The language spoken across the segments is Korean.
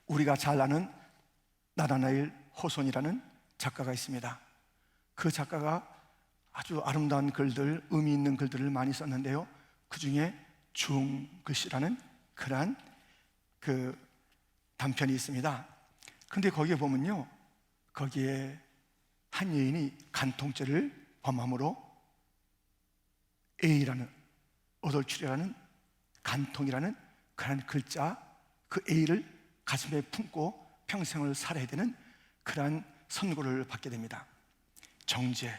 우리가 잘 아는 나다나엘 호손이라는 작가가 있습니다. 그 작가가 아주 아름다운 글들, 의미 있는 글들을 많이 썼는데요, 그 중에 중글씨라는 그러한 그 단편이 있습니다. 근데 거기에 보면요, 거기에 한 여인이 간통죄를 범함으로 A라는, 어덜출이라는 간통이라는 그러한 글자, 그 A를 가슴에 품고 평생을 살아야 되는 그러한 선고를 받게 됩니다. 정죄,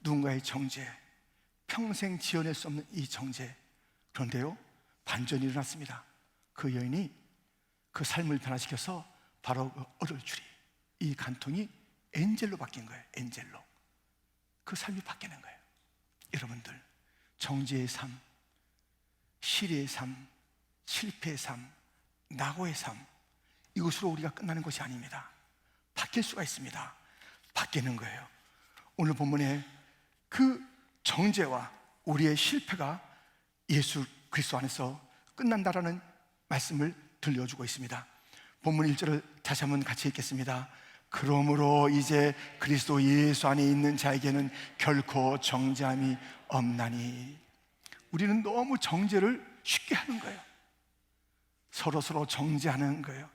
누군가의 정죄, 평생 지어낼 수 없는 이 정죄. 그런데요, 반전이 일어났습니다. 그 여인이 그 삶을 변화시켜서 바로 그 어덜출이, 이 간통이 엔젤로 바뀐 거예요. 엔젤로. 그 삶이 바뀌는 거예요. 여러분들, 정죄의 삶, 실의의 삶, 실패의 삶, 낙오의 삶, 이것으로 우리가 끝나는 것이 아닙니다. 바뀔 수가 있습니다. 바뀌는 거예요. 오늘 본문에 그 정죄와 우리의 실패가 예수 그리스도 안에서 끝난다라는 말씀을 들려주고 있습니다. 본문 1절을 다시 한번 같이 읽겠습니다. 그러므로 이제 그리스도 예수 안에 있는 자에게는 결코 정죄함이 없나니. 우리는 너무 정죄를 쉽게 하는 거예요. 서로 정죄하는 거예요.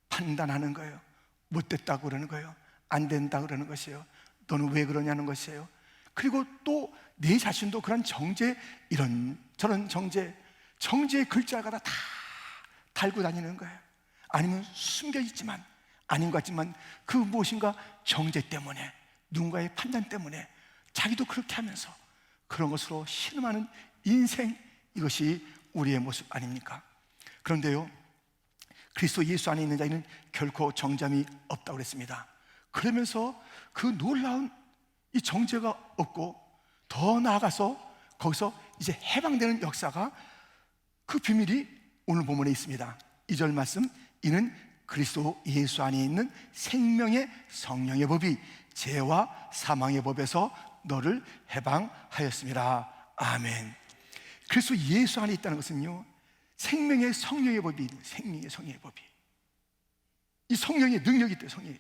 판단하는 거예요. 못됐다고 그러는 거예요. 안 된다고 그러는 것이에요. 너는 왜 그러냐는 것이에요. 그리고 또 내 자신도 그런 정죄, 이런 저런 정죄의 글자가 다 달고 다니는 거예요. 아니면 숨겨있지만 아닌 것 같지만 그 무엇인가 정죄 때문에, 누군가의 판단 때문에 자기도 그렇게 하면서 그런 것으로 신음하는 인생, 이것이 우리의 모습 아닙니까? 그런데요, 그리스도 예수 안에 있는 자에는 결코 정죄함이 없다고 그랬습니다. 그러면서 그 놀라운 이 정죄가 없고, 더 나아가서 거기서 이제 해방되는 역사가, 그 비밀이 오늘 본문에 있습니다. 2절 말씀, 이는 그리스도 예수 안에 있는 생명의 성령의 법이 죄와 사망의 법에서 너를 해방하였습니다. 아멘. 그리스도 예수 안에 있다는 것은요, 생명의 성령의 법이, 생명의 성령의 법이, 이 성령의 능력이 있대요. 성령이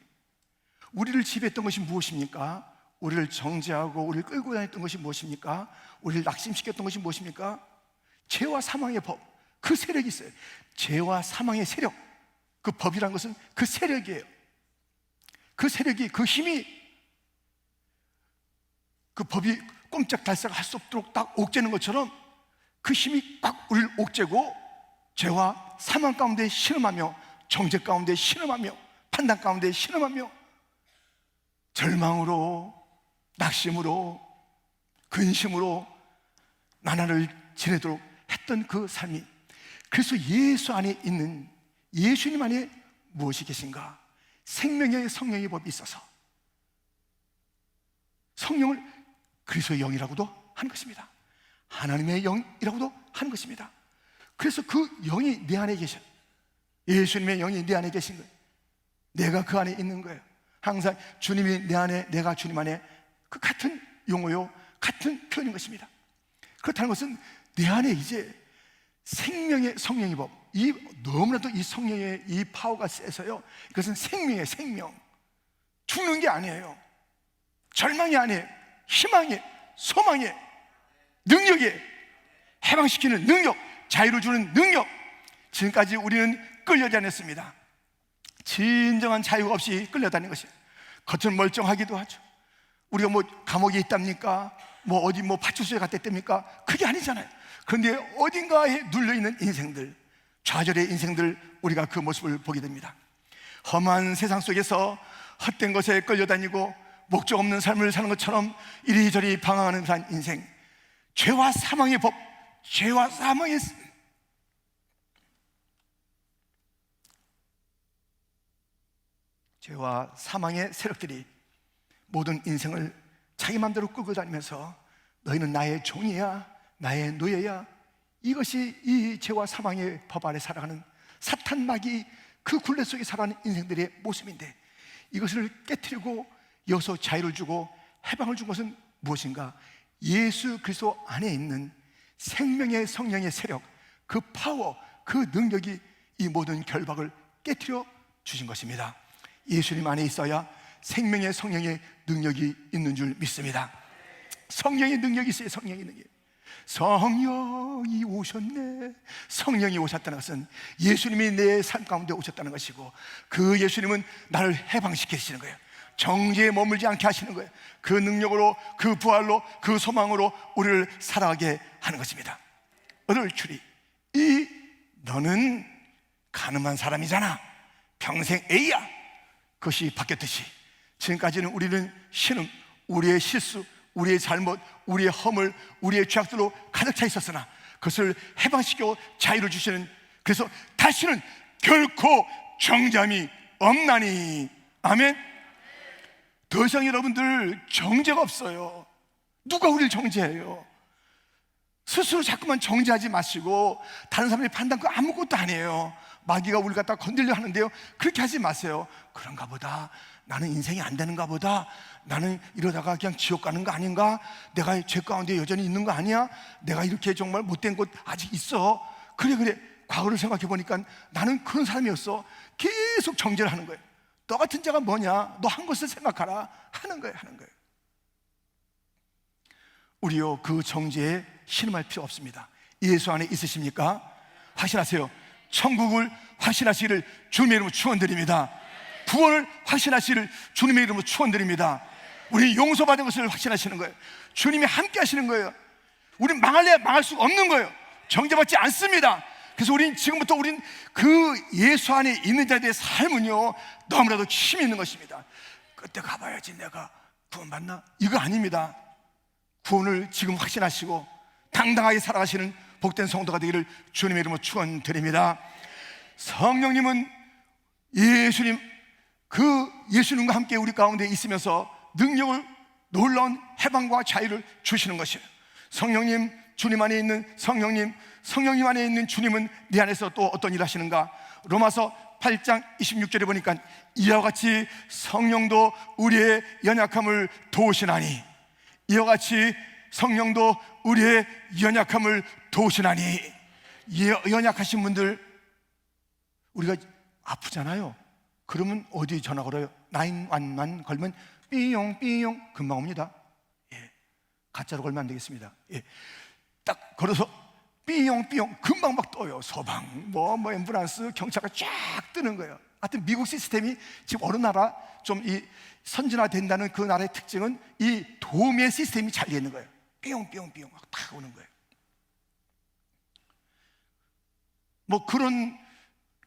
우리를 지배했던 것이 무엇입니까? 우리를 정죄하고 우리를 끌고 다녔던 것이 무엇입니까? 우리를 낙심시켰던 것이 무엇입니까? 죄와 사망의 법, 그 세력이 있어요. 죄와 사망의 세력, 그 법이란 것은 그 세력이에요. 그 세력이, 그 힘이, 그 법이 꼼짝달싹 할 수 없도록 딱 옥죄는 것처럼 그 힘이 딱 우리를 옥죄고 죄와 사망 가운데 신음하며, 정죄 가운데 신음하며, 판단 가운데 신음하며, 절망으로, 낙심으로, 근심으로 나날을 지내도록 했던 그 삶이, 그래서 예수 안에 있는, 예수님 안에 무엇이 계신가? 생명의 성령의 법이 있어서 성령을 그리스도의 영이라고도 하는 것입니다. 하나님의 영이라고도 하는 것입니다. 그래서 그 영이 내 안에 계셔. 예수님의 영이 내 안에 계신 거예요. 내가 그 안에 있는 거예요. 항상 주님이 내 안에, 내가 주님 안에, 그 같은 용어요, 같은 표현인 것입니다. 그렇다는 것은 내 안에 이제 생명의 성령의 법, 이 너무나도 이 성령의 이 파워가 세서요, 이것은 생명의 생명, 죽는 게 아니에요. 절망이 아니에요. 희망이, 소망이, 능력이, 해방시키는 능력, 자유를 주는 능력. 지금까지 우리는 끌려다녔습니다. 진정한 자유가 없이 끌려다니는 것이에요. 겉은 멀쩡하기도 하죠. 우리가 뭐 감옥에 있답니까? 뭐 어디 뭐 파출소에 갔댔답니까? 그게 아니잖아요. 그런데 어딘가에 눌려있는 인생들, 좌절의 인생들, 우리가 그 모습을 보게 됩니다. 험한 세상 속에서 헛된 것에 끌려다니고 목적 없는 삶을 사는 것처럼 이리저리 방황하는 그런 인생, 죄와 사망의 법, 죄와 사망의 세력들이 모든 인생을 자기 마음대로 끌고 다니면서 너희는 나의 종이야, 나의 노예야, 이것이 이 죄와 사망의 법 아래 살아가는 사탄 마귀, 그 굴레 속에 살아가는 인생들의 모습인데, 이것을 깨트리고 여기서 자유를 주고 해방을 준 것은 무엇인가? 예수 그리스도 안에 있는 생명의 성령의 세력, 그 파워, 그 능력이 이 모든 결박을 깨트려 주신 것입니다. 예수님 안에 있어야 생명의 성령의 능력이 있는 줄 믿습니다. 성령의 능력이 있어요. 성령의 능력. 성령이 오셨네. 성령이 오셨다는 것은 예수님이 내 삶 가운데 오셨다는 것이고, 그 예수님은 나를 해방시키시는 거예요. 정죄에 머물지 않게 하시는 거예요. 그 능력으로, 그 부활로, 그 소망으로 우리를 살아가게 하는 것입니다. 오늘 주리, 너는 가늠한 사람이잖아, 평생 A야, 그것이 바뀌었듯이 지금까지는 우리는 신음, 우리의 실수, 우리의 잘못, 우리의 허물, 우리의 죄악들로 가득 차 있었으나 그것을 해방시켜 자유를 주시는, 그래서 다시는 결코 정죄함이 없나니. 아멘. 더 이상 여러분들 정죄가 없어요. 누가 우리를 정죄해요? 스스로 자꾸만 정죄하지 마시고, 다른 사람의 판단 그거 아무것도 아니에요. 마귀가 우리 갖다 건들려 하는데요, 그렇게 하지 마세요. 그런가 보다, 나는 인생이 안 되는가 보다, 나는 이러다가 그냥 지옥 가는 거 아닌가, 내가 죄 가운데 여전히 있는 거 아니야, 내가 이렇게 정말 못된 곳 아직 있어, 그래 과거를 생각해 보니까 나는 그런 사람이었어. 계속 정죄를 하는 거예요. 너 같은 자가 뭐냐, 너 한 것을 생각하라 하는 거예요. 우리요, 그 정죄에 신음할 필요 없습니다. 예수 안에 있으십니까? 확신하세요. 천국을 확신하시기를 주님의 이름으로 축원드립니다. 구원을 확신하시기를 주님의 이름으로 축원드립니다. 우리 용서받은 것을 확신하시는 거예요. 주님이 함께 하시는 거예요. 우린 망할래 망할 수가 없는 거예요. 정죄받지 않습니다. 그래서 우린 지금부터 그 예수 안에 있는 자에 대해 삶은요, 너무나도 힘이 있는 것입니다. 그때 가봐야지 내가 구원받나? 이거 아닙니다. 구원을 지금 확신하시고 당당하게 살아가시는 복된 성도가 되기를 주님의 이름으로 축원드립니다. 성령님은 예수님과 함께 우리 가운데 있으면서 능력을, 놀라운 해방과 자유를 주시는 것이에요. 성령님, 주님 안에 있는 성령님 안에 있는 주님은 네 안에서 또 어떤 일을 하시는가? 로마서 8장 26절에 보니까 이와 같이 성령도 우리의 연약함을 도우시나니, 이와 같이 성령도 우리의 연약함을 도우시나니. 연약하신 분들, 우리가 아프잖아요. 그러면 어디 전화 걸어요? 911 걸면 삐용 금방 옵니다. 가짜로 걸면 안 되겠습니다. 딱 걸어서 삐용 금방 막 떠요. 소방, 뭐 앰뷸런스, 경찰가 쫙 뜨는 거예요. 하여튼 미국 시스템이 지금 어느 나라 좀 이 선진화된다는 그 나라의 특징은 이 도움의 시스템이 잘 되어 있는 거예요. 삐용 막 딱 오는 거예요. 뭐 그런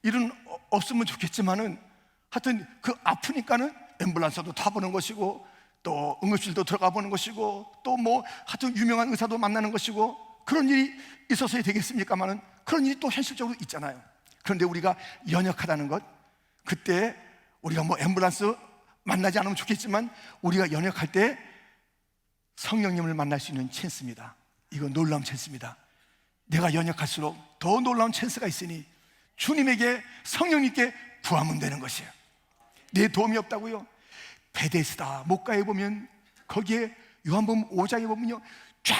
일은 없으면 좋겠지만은, 하여튼 그 아프니까는 앰뷸런스도 타보는 것이고, 또 응급실도 들어가 보는 것이고, 또 뭐 하여튼 유명한 의사도 만나는 것이고, 그런 일이 있어서야 되겠습니까만은 그런 일이 또 현실적으로 있잖아요. 그런데 우리가 연약하다는 것, 그때 우리가 뭐 앰뷸런스 만나지 않으면 좋겠지만 우리가 연약할 때 성령님을 만날 수 있는 찬스입니다. 이건 놀라운 찬스입니다. 내가 연약할수록 더 놀라운 찬스가 있으니 주님에게, 성령님께 구하면 되는 것이에요. 내 도움이 없다고요? 베데스다 목가에 보면, 거기에 요한복음 5장에 보면요, 쫙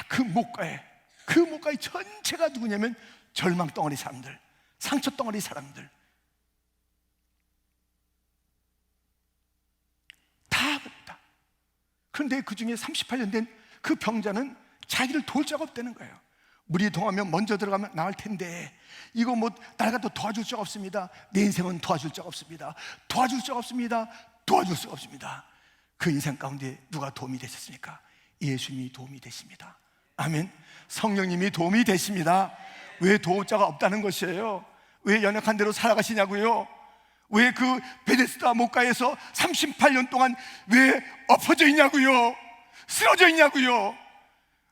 그 목가에 전체가 누구냐면 절망 덩어리 사람들, 상처 덩어리 사람들 다 그랬다. 그런데 그 중에 38년 된 그 병자는 자기를 도울 자가 없다는 거예요. 물이 동하면 먼저 들어가면 나을 텐데, 이거 뭐 나가 또 도와줄 자가 없습니다. 내 인생은 도와줄 자가 없습니다. 도와줄 수가 없습니다. 그 인생 가운데 누가 도움이 되셨습니까? 예수님이 도움이 되십니다. 아멘. 성령님이 도움이 되십니다. 왜 도울 자가 없다는 것이에요? 왜 연약한 대로 살아가시냐고요? 왜 그 베데스다 목가에서 38년 동안 왜 엎어져 있냐고요? 쓰러져 있냐고요?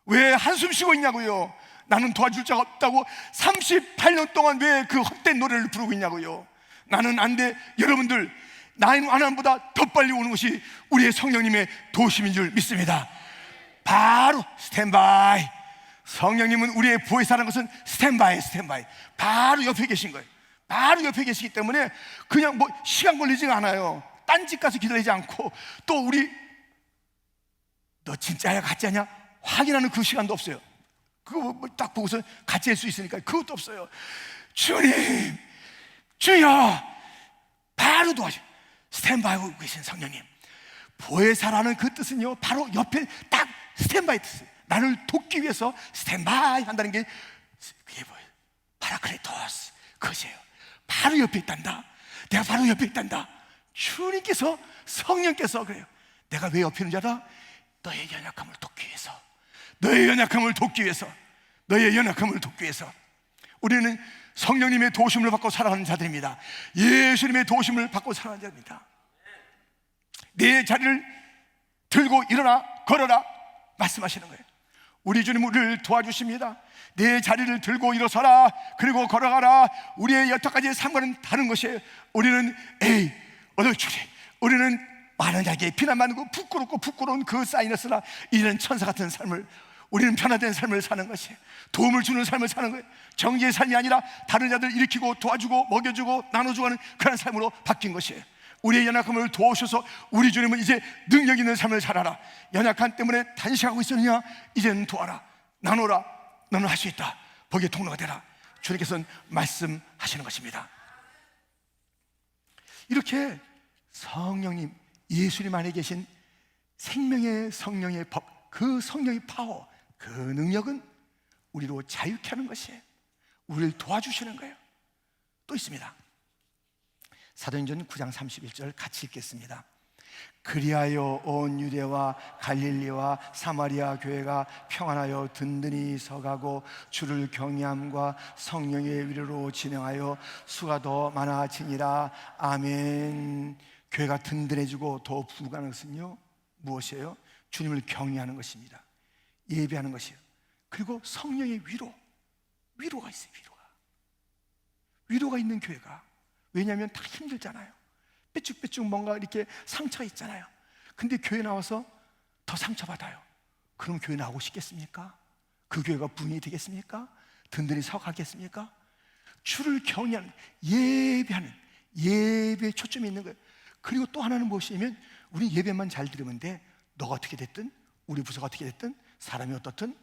왜 한숨 쉬고 있냐고요? 나는 도와줄 자가 없다고 38년 동안 왜 그 헛된 노래를 부르고 있냐고요? 나는 안 돼. 여러분들, 911보다 더 빨리 오는 것이 우리의 성령님의 도우심인 줄 믿습니다. 바로 스탠바이. 성령님은 우리의 보혜사라는 것은 스탠바이. 바로 옆에 계신 거예요. 바로 옆에 계시기 때문에 그냥 뭐 시간 걸리지가 않아요. 딴집 가서 기다리지 않고, 또 너 진짜야 가짜냐 확인하는 그 시간도 없어요. 그거 딱 보고서 가짜일 수 있으니까 그것도 없어요. 주님, 주여, 바로 도와줘. 스탠바이하고 계신 성령님, 보혜사라는 그 뜻은요, 바로 옆에 딱 스탠바이 뜻이에요. 나를 돕기 위해서 스탠바이 한다는 게 그게 뭐예요? 파라클레토스, 그것이에요. 바로 옆에 있단다. 내가 바로 옆에 있단다. 주님께서, 성령께서 그래요. 내가 왜 옆에 있는 줄 알아? 너의 연약함을 돕기 위해서, 너의 연약함을 돕기 위해서, 너의 연약함을 돕기 위해서. 우리는 성령님의 도우심을 받고 살아가는 자들입니다. 예수님의 도우심을 받고 살아가는 자입니다. 내 자리를 들고 일어나, 걸어라 말씀하시는 거예요. 우리 주님 우리를 도와주십니다. 내 자리를 들고 일어서라, 그리고 걸어가라. 우리의 여태까지의 삶과는 다른 것이에요. 우리는 어덜추리, 우리는 많은 자에게 비난받고 부끄럽고 부끄러운 그 사이너스나 이런 천사 같은 삶을, 우리는 변화된 삶을 사는 것이에요. 도움을 주는 삶을 사는 거예요. 정죄의 삶이 아니라 다른 자들 일으키고 도와주고 먹여주고 나눠주고 하는 그런 삶으로 바뀐 것이에요. 우리의 연약함을 도우셔서 우리 주님은 이제 능력 있는 삶을 살아라. 연약함 때문에 단식하고 있었느냐? 이제는 도와라, 나눠라. 너는 할 수 있다. 복의 통로가 되라. 주님께서는 말씀하시는 것입니다. 이렇게 성령님, 예수님 안에 계신 생명의 성령의 법, 그 성령의 파워, 그 능력은 우리로 자유케 하는 것이에요. 우리를 도와주시는 거예요. 또 있습니다. 사도행전 9장 31절 같이 읽겠습니다. 그리하여 온 유대와 갈릴리와 사마리아 교회가 평안하여 든든히 서가고 주를 경외함과 성령의 위로로 진행하여 수가 더 많아지니라. 아멘. 교회가 든든해지고 더 부강한 것은요, 무엇이에요? 주님을 경외하는 것입니다. 예배하는 것이에요. 그리고 성령의 위로가 있어요. 위로가 있는 교회가, 왜냐하면 다 힘들잖아요. 삐쭉삐쭉 뭔가 이렇게 상처가 있잖아요. 근데 교회 나와서 더 상처받아요. 그럼 교회 나오고 싶겠습니까? 그 교회가 부흥이 되겠습니까? 든든히 서가겠습니까? 주를 경외하는, 예배하는, 예배에 초점이 있는 거예요. 그리고 또 하나는 무엇이냐면, 우리 예배만 잘 들으면 돼. 너가 어떻게 됐든, 우리 부서가 어떻게 됐든, 사람이 어떻든,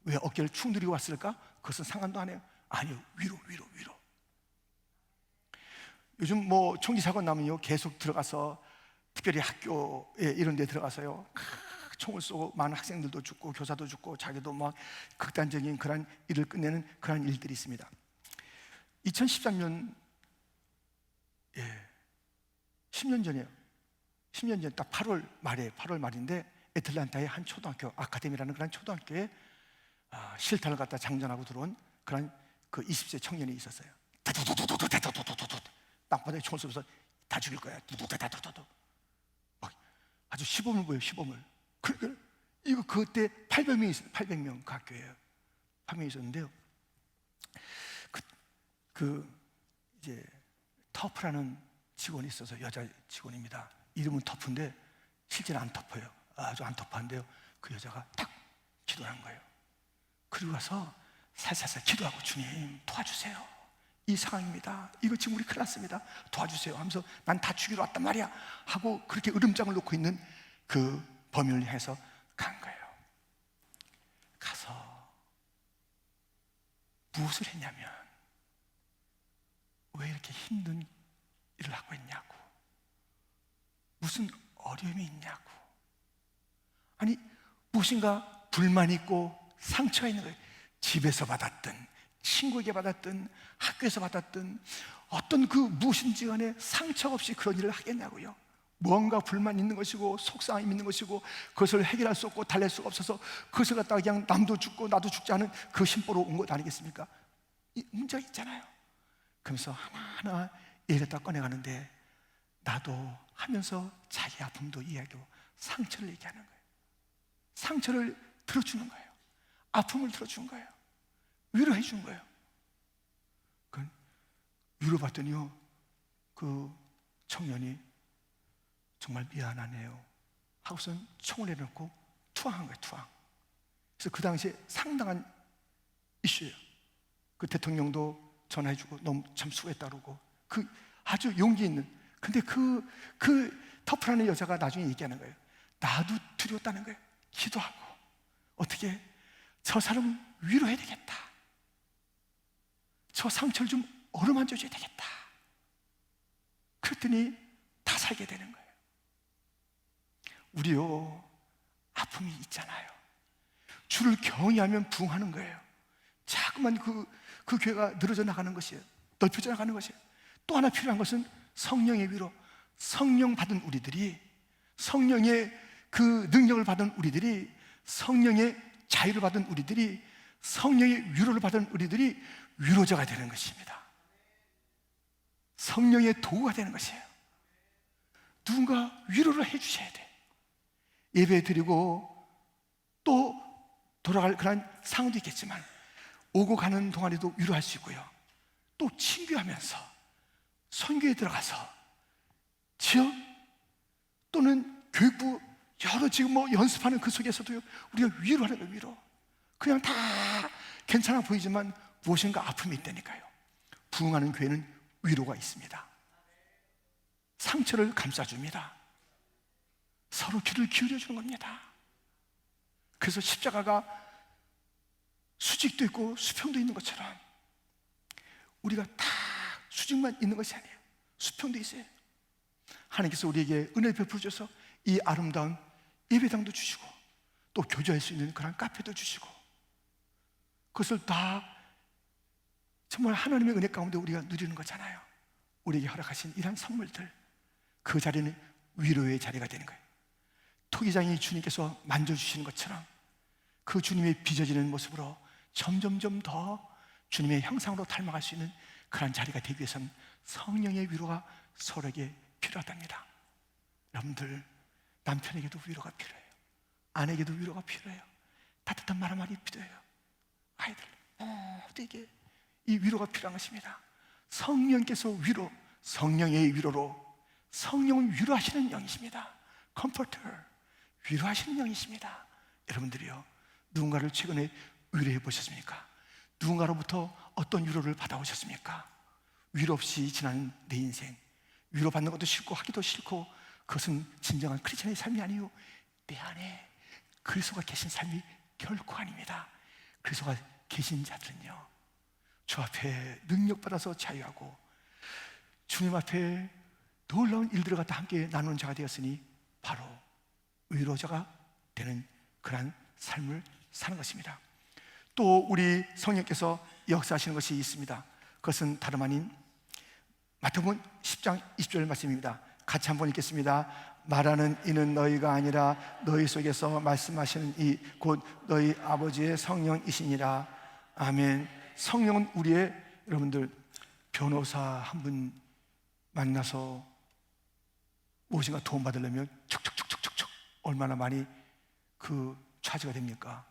왜 어깨를 축 누리고 왔을까? 그것은 상관도 안 해요. 아니요, 위로. 요즘 뭐 총기 사고 나면요, 계속 들어가서, 특별히 학교에 이런 데 들어가서요, 총을 쏘고 많은 학생들도 죽고 교사도 죽고 자기도 막 극단적인 그런 일을 끝내는 그런 일들이 있습니다. 2013년 10년 전이에요. 10년 전 딱 8월 말인데 애틀란타의 한 초등학교, 아카데미라는 그런 초등학교에 실탄을 갖다 장전하고 들어온 그런 그 20세 청년이 있었어요. 땅바닥에 총을 쏘면서 다 죽일 거야. 막 아주 시범을 보여요, 시범을. 그러니까 이거 그때 800명이 있어요. 800명 그 학교에요. 800명이 있었는데요. 이제 터프라는 직원이 있어서, 여자 직원입니다. 이름은 터프인데 실제는 안 터프예요. 아주 안 터프한데요. 그 여자가 딱 기도를 한 거예요. 그리고 가서 살살살 기도하고, 주님 도와주세요. 이 상황입니다. 이거 지금 우리 큰일 났습니다. 도와주세요 하면서, 난 다 죽이러 왔단 말이야 하고 그렇게 으름장을 놓고 있는 그 범인을 향해서 간 거예요. 가서 무엇을 했냐면, 왜 이렇게 힘든 일을 하고 있냐고, 무슨 어려움이 있냐고, 아니 무엇인가 불만이 있고 상처가 있는 거예요. 집에서 받았든 친구에게 받았든 학교에서 받았든 어떤 그 무엇인지 간에 상처 없이 그런 일을 하겠냐고요. 무언가 불만이 있는 것이고 속상함이 있는 것이고, 그것을 해결할 수 없고 달랠 수가 없어서 그것을 갖다가 그냥 남도 죽고 나도 죽지 않은 그 심보로 온 것 아니겠습니까? 이 문제가 있잖아요. 그러면서 하나하나 예를 다 꺼내가는데, 나도 하면서 자기 아픔도 이야기하고 상처를 얘기하는 거예요. 상처를 들어주는 거예요. 아픔을 들어준 거예요. 위로해 준 거예요. 그 위로받더니요, 그 청년이 정말 미안하네요 하고선 총을 내놓고 투항한 거예요. 투항. 그래서 그 당시에 상당한 이슈예요. 그 대통령도 전화해주고 너무 참 수고했다 그러고, 그 아주 용기 있는. 근데 그 터프라는 여자가 나중에 얘기하는 거예요. 나도 두려웠다는 거예요. 기도하고, 어떻게 저 사람 위로해야 되겠다, 저 상처를 좀 어루만져줘야 되겠다. 그랬더니 다 살게 되는 거예요. 우리요, 아픔이 있잖아요. 주를 경외하면 부흥하는 거예요. 자꾸만 그 교회가 늘어져 나가는 것이에요. 넓혀져 나가는 것이에요. 또 하나 필요한 것은 성령의 위로. 성령 받은 우리들이, 성령의 그 능력을 받은 우리들이, 성령의 자유를 받은 우리들이, 성령의 위로를 받은 우리들이 위로자가 되는 것입니다. 성령의 도구가 되는 것이에요. 누군가 위로를 해주셔야 돼. 예배 드리고 또 돌아갈 그런 상황도 있겠지만 오고 가는 동안에도 위로할 수 있고요. 또 친교하면서 선교에 들어가서 지역 또는 교육부 여러 지금 연습하는 그 속에서도 우리가 위로하는 거예요. 위로. 그냥 다 괜찮아 보이지만 무엇인가 아픔이 있다니까요. 부흥하는 교회는 위로가 있습니다. 상처를 감싸줍니다. 서로 귀를 기울여 주는 겁니다. 그래서 십자가가 수직도 있고 수평도 있는 것처럼 우리가 다 수직만 있는 것이 아니에요. 수평도 있어요. 하나님께서 우리에게 은혜를 베풀어 주셔서 이 아름다운 예배당도 주시고 또 교제할 수 있는 그런 카페도 주시고, 그것을 다 정말 하나님의 은혜 가운데 우리가 누리는 거잖아요. 우리에게 허락하신 이러한 선물들, 그 자리는 위로의 자리가 되는 거예요. 토기장이 주님께서 만져주시는 것처럼 그 주님의 빚어지는 모습으로 점점점 더 주님의 형상으로 닮아갈 수 있는 그런 자리가 되기 위해서는 성령의 위로가 서로에게 필요하답니다. 여러분들, 남편에게도 위로가 필요해요. 아내에게도 위로가 필요해요. 따뜻한 말 한마디 필요해요. 아이들, 이게 이 위로가 필요한 것입니다. 성령께서 위로, 성령의 위로로, 성령은 위로하시는 영이십니다. 컴포터, 위로하시는 영이십니다. 여러분들이요, 누군가를 최근에 위로해 보셨습니까? 누군가로부터 어떤 위로를 받아오셨습니까? 위로 없이 지난 내 인생, 위로받는 것도 싫고 하기도 싫고, 그것은 진정한 크리스천의 삶이 아니요, 내 안에 그리스도가 계신 삶이 결코 아닙니다. 그리스도가 계신 자들은요, 주 앞에 능력받아서 자유하고 주님 앞에 놀라운 일들을 갖다 함께 나누는 자가 되었으니 바로 위로자가 되는 그러한 삶을 사는 것입니다. 또 우리 성령께서 역사하시는 것이 있습니다. 그것은 다름 아닌 마태복음 10장 20절 말씀입니다. 같이 한번 읽겠습니다. 말하는 이는 너희가 아니라 너희 속에서 말씀하시는 이 곧 너희 아버지의 성령이시니라. 아멘. 성령은 우리의, 여러분들, 변호사 한 분 만나서 무엇인가 도움받으려면 촉촉촉촉촉 얼마나 많이 그 차지가 됩니까?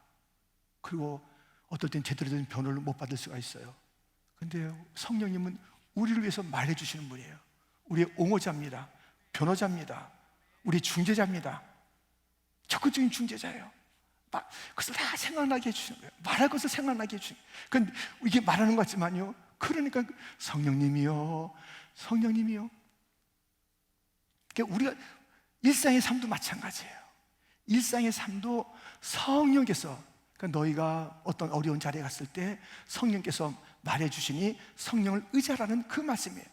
그리고 어떨 땐 제대로 된 변호를 못 받을 수가 있어요. 근데 성령님은 우리를 위해서 말해주시는 분이에요. 우리의 옹호자입니다. 변호자입니다. 우리 중재자입니다. 적극적인 중재자예요. 그것을 다 생각나게 해주시는 거예요. 말할 것을 생각나게 해주시는 거예요. 근데 이게 말하는 것 같지만요, 그러니까 성령님이요, 성령님이요. 그러니까 우리가 일상의 삶도 마찬가지예요. 일상의 삶도 성령께서, 그러니까 너희가 어떤 어려운 자리에 갔을 때 성령께서 말해주시니 성령을 의지하라는 그 말씀이에요.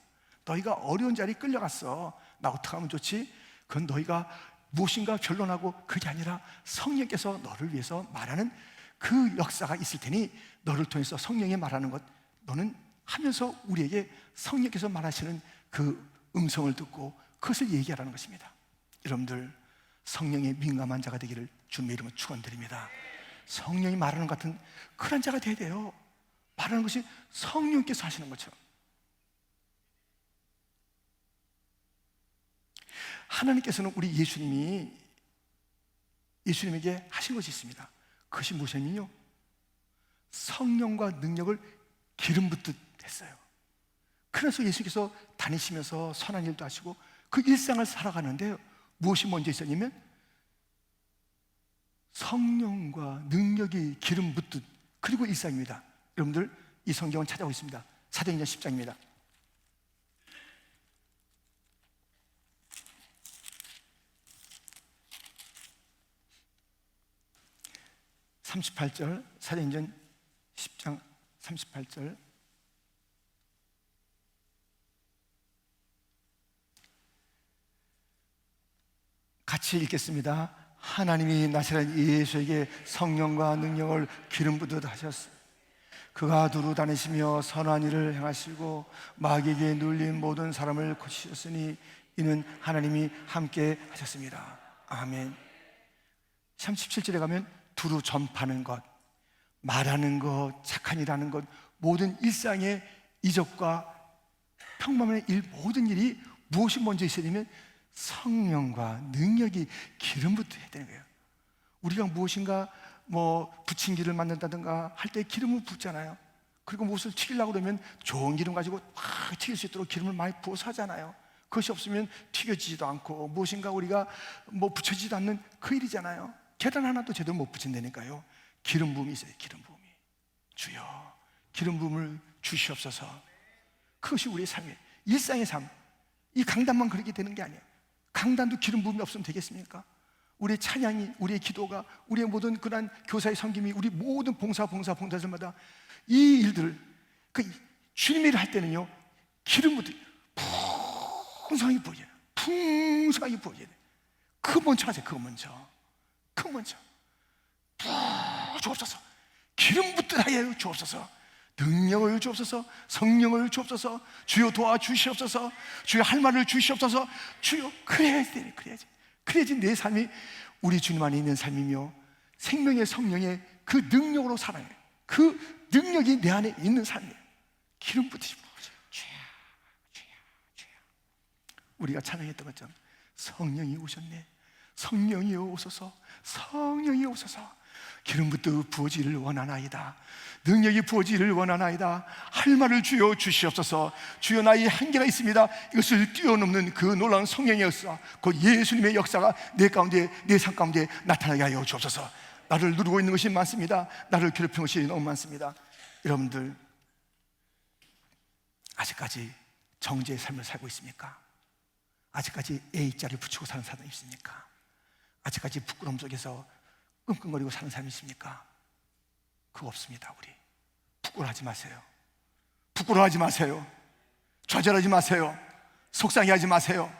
너희가 어려운 자리에 끌려갔어. 나 어떻게 하면 좋지? 그건 너희가 무엇인가 변론하고 그게 아니라 성령께서 너를 위해서 말하는 그 역사가 있을 테니 너를 통해서 성령이 말하는 것 너는 하면서 우리에게 성령께서 말하시는 그 음성을 듣고 그것을 얘기하라는 것입니다. 여러분들, 성령에 민감한 자가 되기를 주님의 이름으로 축원드립니다. 성령이 말하는 것 같은 그런 자가 되어야 돼요. 말하는 것이 성령께서 하시는 것처럼. 하나님께서는 우리 예수님에게 하신 것이 있습니다. 그것이 무엇이냐면요, 성령과 능력을 기름 붓듯 했어요. 그래서 예수께서 다니시면서 선한 일도 하시고 그 일상을 살아가는데 무엇이 먼저 있었냐면 성령과 능력이 기름 붓듯, 그리고 일상입니다. 여러분들, 이 성경은 찾아오고 있습니다. 사도행전 10장입니다. 38절, 사도행전 10장 38절. 같이 읽겠습니다. 하나님이 나사렛 예수에게 성령과 능력을 기름 부듯 하셨으니 그가 두루 다니시며 선한 일을 행하시고 마귀에게 눌린 모든 사람을 고치셨으니 이는 하나님이 함께 하셨습니다. 아멘. 37절에 가면 두루 전파하는 것, 말하는 것, 착한 일 하는 것, 모든 일상의 이적과 평범한 일, 모든 일이 무엇이 먼저 있어야 되면 성령과 능력이 기름 붓어야 되는 거예요. 우리가 무엇인가 부침기를 만든다든가 할 때 기름을 붓잖아요. 그리고 무엇을 튀기려고 그러면 좋은 기름 가지고 확 튀길 수 있도록 기름을 많이 부어서 하잖아요. 그것이 없으면 튀겨지지도 않고 무엇인가 우리가 붙여지지도 않는 그 일이잖아요. 계란 하나도 제대로 못 붙인다니까요. 기름 부음이 있어요. 기름 부음이. 주여 기름 부음을 주시옵소서. 그것이 우리의 삶이에요. 일상의 삶. 이 강단만 그렇게 되는 게 아니에요. 강단도 기름 부음이 없으면 되겠습니까? 우리의 찬양이, 우리의 기도가, 우리의 모든 그런 교사의 섬김이, 우리 모든 봉사들마다 이 일들을 주님의 일을 할 때는요 기름부터 풍성하게 부어져요. 풍성하게 부어져야 돼요. 그거 먼저 하세요. 그거 먼저 주옵소서. 기름 붓듯 하여 주옵소서. 능력을 주옵소서. 성령을 주옵소서. 주여 도와주시옵소서. 주여 할 말을 주시옵소서. 주여 그래야지. 그래야지 내 삶이 우리 주님 안에 있는 삶이며 생명의 성령의 그 능력으로 살아요. 그 능력이 내 안에 있는 삶이에요. 기름 붓듯이 부어져요. 주여. 우리가 찬양했던 것처럼 성령이 오셨네. 성령이 오소서. 기름 붓듯 부어지를 원하나이다. 능력이 부어지를 원하나이다. 할 말을 주여 주시옵소서. 주여 나의 한계가 있습니다. 이것을 뛰어넘는 그 놀라운 성령의 역사, 그 예수님의 역사가 내 가운데, 내 삶 가운데 나타나게 하여 주옵소서. 나를 누르고 있는 것이 많습니다. 나를 괴롭히는 것이 너무 많습니다. 여러분들 아직까지 정죄의 삶을 살고 있습니까? 아직까지 A자를 붙이고 사는 사람이 있습니까? 아직까지 부끄러움 속에서 끙끙거리고 사는 사람이 있습니까? 그거 없습니다. 우리 부끄러워하지 마세요. 좌절하지 마세요. 속상해하지 마세요.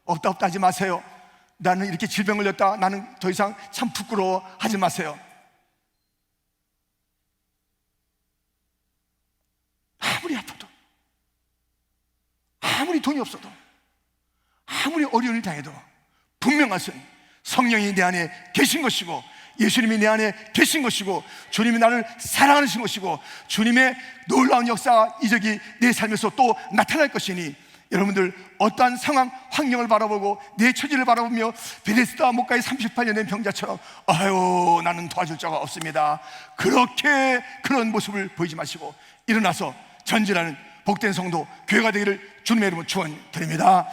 없다 하지 마세요. 나는 이렇게 질병 걸렸다, 나는 더 이상 참 부끄러워 하지 마세요. 아무리 아파도, 아무리 돈이 없어도, 아무리 어려운 일 당해도 분명한 것은 성령이 내 안에 계신 것이고 예수님이 내 안에 계신 것이고 주님이 나를 사랑하신 것이고 주님의 놀라운 역사, 이적이 내 삶에서 또 나타날 것이니 여러분들 어떠한 상황, 환경을 바라보고 내 처지를 바라보며 베데스다 목가의 38년 된 병자처럼 아유 나는 도와줄 자가 없습니다, 그렇게 그런 모습을 보이지 마시고 일어나서 전진하는 복된 성도, 교회가 되기를 주님의 이름으로 축원드립니다.